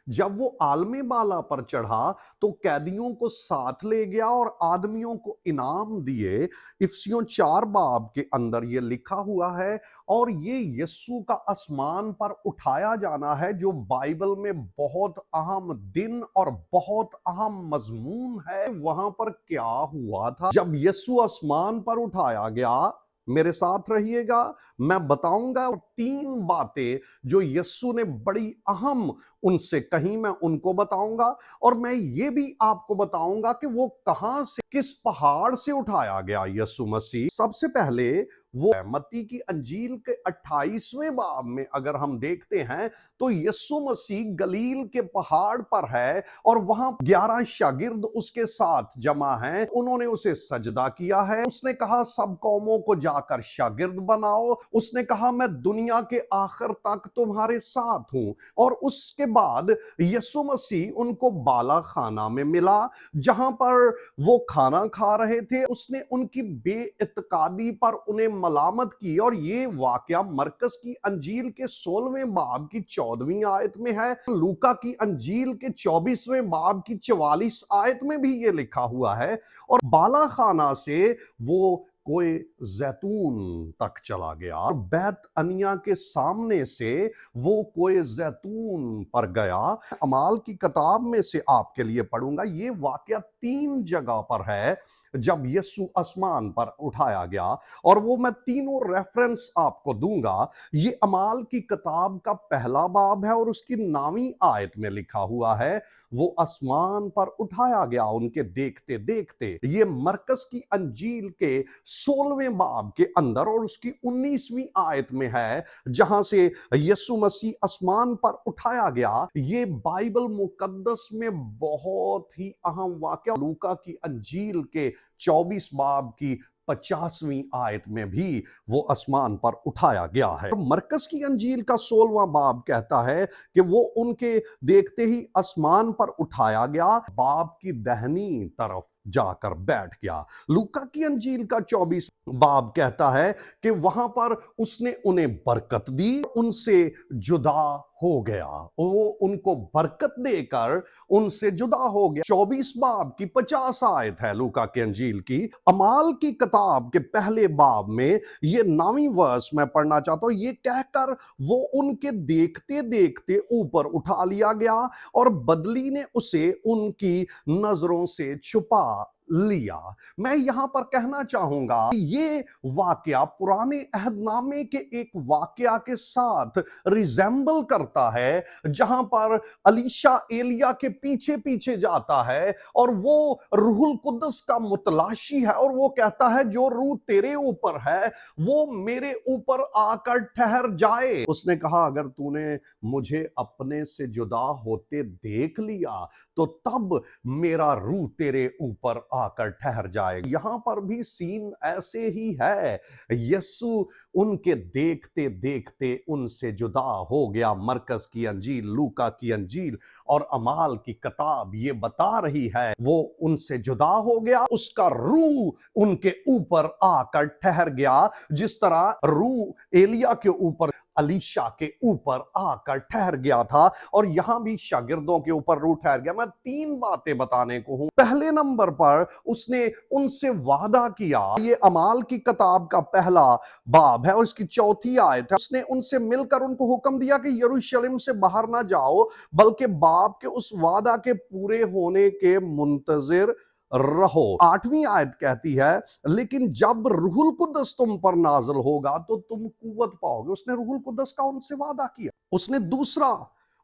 जब वो आलमे बाला पर चढ़ा तो कैदियों को साथ ले गया और आदमियों को इनाम दिए। इफिसियों 4 बाब के अंदर ये लिखा हुआ है। और ये यीशु का आसमान पर उठाया जाना है, जो बाइबल में बहुत अहम दिन और बहुत अहम मजमून है। वहां पर क्या हुआ था जब यीशु आसमान पर उठाया गया? मेरे साथ रहिएगा, मैं बताऊंगा। और 3 बातें जो यीशु ने बड़ी अहम उनसे कहीं, मैं उनको बताऊंगा। और मैं ये भी आपको बताऊंगा कि वो कहां से, किस पहाड़ से उठाया गया यीशु मसीह। सबसे पहले वो मत्ती की अंजील के 28वें बाब में अगर हम देखते हैं तो यीशु मसीह गलील के पहाड़ पर है और वहां 11 शागिर्द उसके साथ जमा हैं। उन्होंने उसे सजदा किया है। उसने कहा सब कौमों को जाकर शागिर्द बनाओ। उसने कहा मैं दुनिया के आखिर तक तुम्हारे साथ हूं। और उसके बाद यीशु मसीह उनको बाला खाना में मिला, जहां पर वो खाना खा रहे थे। उसने उनकी बेइत्कादी पर उन्हें मलामत की। और ये वाकया मरकस की अंजील के 16वें बाब की 14वीं आयत में है। लूका की अंजील के 24वें बाब की 44 आयत में भी ये लिखा हुआ है। और बाला खाना से वो कोई जैतून तक चला गया और बैत अनिया के सामने से वो कोई जैतून पर गया। अमाल की किताब में से आपके लिए पढ़ूंगा। ये वाकया 3 जगह पर है जब यीशु आसमान पर उठाया गया, और वो मैं तीनों रेफरेंस आपको दूंगा। ये अमाल की किताब का पहला बाब है और उसकी 9वीं आयत में लिखा हुआ है वो आसमान पर उठाया गया उनके देखते देखते। ये मरकस की अंजील के 16वें बाब के अंदर और उसकी 19वीं आयत में है, जहां से यीशु मसीह आसमान पर उठाया गया। ये बाइबल मुकद्दस में बहुत ही अहम वाकया लूका की अंजील के 24 बाब की 50वीं आयत में भी वो आसमान पर उठाया गया है। मरकस की अंजील का 16वां बाब कहता है कि वो उनके देखते ही आसमान पर उठाया गया, बाप की दाहिनी तरफ जाकर बैठ गया। लूका की अंजील का 24 बाब कहता है कि वहां पर उसने उन्हें बरकत दी, उनसे जुदा हो गया। वो उनको बरकत देकर उनसे जुदा हो गया। 24 बाब की 50 आयत है लूका के अंजील की। अमाल की किताब के पहले बाब में ये 9वीं वर्स मैं पढ़ना चाहता हूं। ये कहकर वो उनके देखते देखते ऊपर उठा लिया गया और बदली ने उसे उनकी नजरों से छुपा लिया। मैं यहां पर कहना चाहूंगा कि ये वाकया पुराने अहदनामे के एक वाकया के साथ रिजेंबल करता है, जहां पर अलीशा एलिया के पीछे पीछे जाता है और वो रूहुल कुद्दस का मुतलाशी है और वो कहता है जो रूह तेरे ऊपर है वो मेरे ऊपर आकर ठहर जाए। उसने कहा अगर तूने मुझे अपने से जुदा होते देख लिया तो तब मेरा रूह तेरे ऊपर आकर ठहर जाए। यहां पर भी सीन ऐसे ही है। यीशु उनके देखते देखते उनसे जुदा हो गया। मरकस की अंजील, लूका की अंजील और अमाल की किताब ये बता रही है वो उनसे जुदा हो गया, उसका रूह उनके ऊपर आकर ठहर गया, जिस तरह रूह एलिया के ऊपर, अलीशा के ऊपर आकर ठहर गया था। और यहां भी शागिर्दों के ऊपर रूह ठहर गया। मैं 3 बातें बताने को हूं। पहले नंबर पर उसने उनसे वादा किया। ये अमाल की किताब का पहला बाब है और इसकी 4थी आयत है। उसने उनसे मिलकर उनको हुक्म दिया कि यरूशलेम से बाहर ना जाओ, बल्कि बाप के उस वादा के पूरे होने के मुंतजिर रहो। 8वीं आयत कहती है लेकिन जब रूहुल कुद्दस तुम पर नाज़िल होगा तो तुम कुव्वत पाओगे। उसने रूहुल कुद्दस का उनसे वादा किया। उसने दूसरा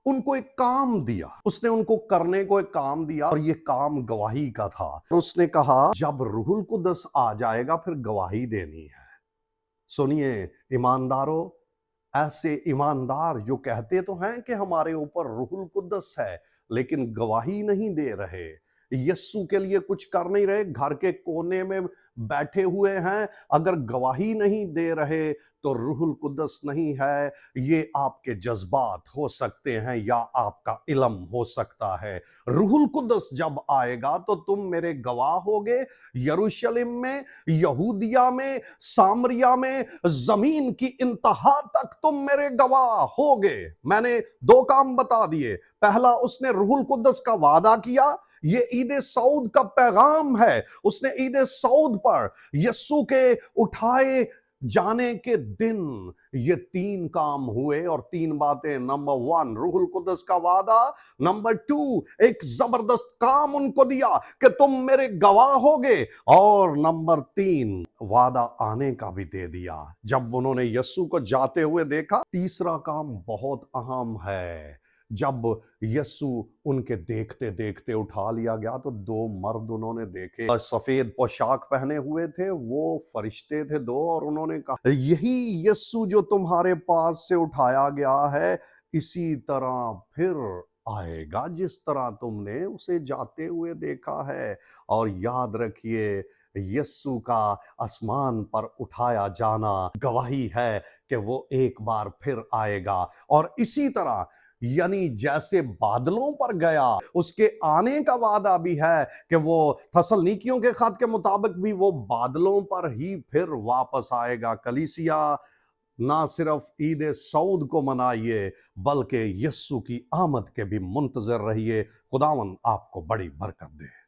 उनको एक काम दिया, उसने उनको करने को एक काम दिया और ये काम गवाही का था। उसने कहा जब रूहुल कुद्दस आ जाएगा फिर गवाही देनी है। सुनिए ईमानदारों, ऐसे ईमानदार जो कहते तो हैं कि हमारे ऊपर रूहुल कुद्दस है लेकिन गवाही नहीं दे रहे, यस्सु के लिए कुछ कर नहीं रहे, घर के कोने में बैठे हुए हैं, अगर गवाही नहीं दे रहे तो रूहुल कुद्दस नहीं है। ये आपके जज्बात हो सकते हैं या आपका इल्म हो सकता है। रूहुल कुद्दस जब आएगा तो तुम मेरे गवाह होगे, यरूशलेम में, यहूदिया में, सामरिया में, जमीन की इंतहा तक तुम मेरे गवाह होगे। मैंने दो काम बता दिए। पहला, उसने रूहुल कुद्दस का वादा किया, ये ईद सऊद का पैगाम है। उसने ईद सऊद पर यस्सु के उठाए जाने के दिन ये तीन काम हुए और तीन बातें। नंबर वन, रूहुल कुद्दस का वादा। नंबर टू, एक जबरदस्त काम उनको दिया कि तुम मेरे गवाह होगे। और नंबर तीन, वादा आने का भी दे दिया। जब उन्होंने यस्सु को जाते हुए देखा, तीसरा काम बहुत अहम है। जब यस्सु उनके देखते देखते उठा लिया गया तो दो मर्द उन्होंने देखे, सफेद पोशाक पहने हुए थे, वो फरिश्ते थे दो, और उन्होंने कहा, यही यस्सु जो तुम्हारे पास से उठाया गया है, इसी तरह फिर आएगा जिस तरह तुमने उसे जाते हुए देखा है। और याद रखिए, यस्सु का आसमान पर उठाया जाना गवाही है कि वो एक बार फिर आएगा। और इसी तरह, यानी जैसे बादलों पर गया, उसके आने का वादा भी है कि वो थस्सलुनीकियों के खत के मुताबिक भी वो बादलों पर ही फिर वापस आएगा। कलीसिया, ना सिर्फ ईद सऊद को मनाइए बल्कि यस्सु की आमद के भी मुंतजर रहिए। खुदावन आपको बड़ी बरकत दे।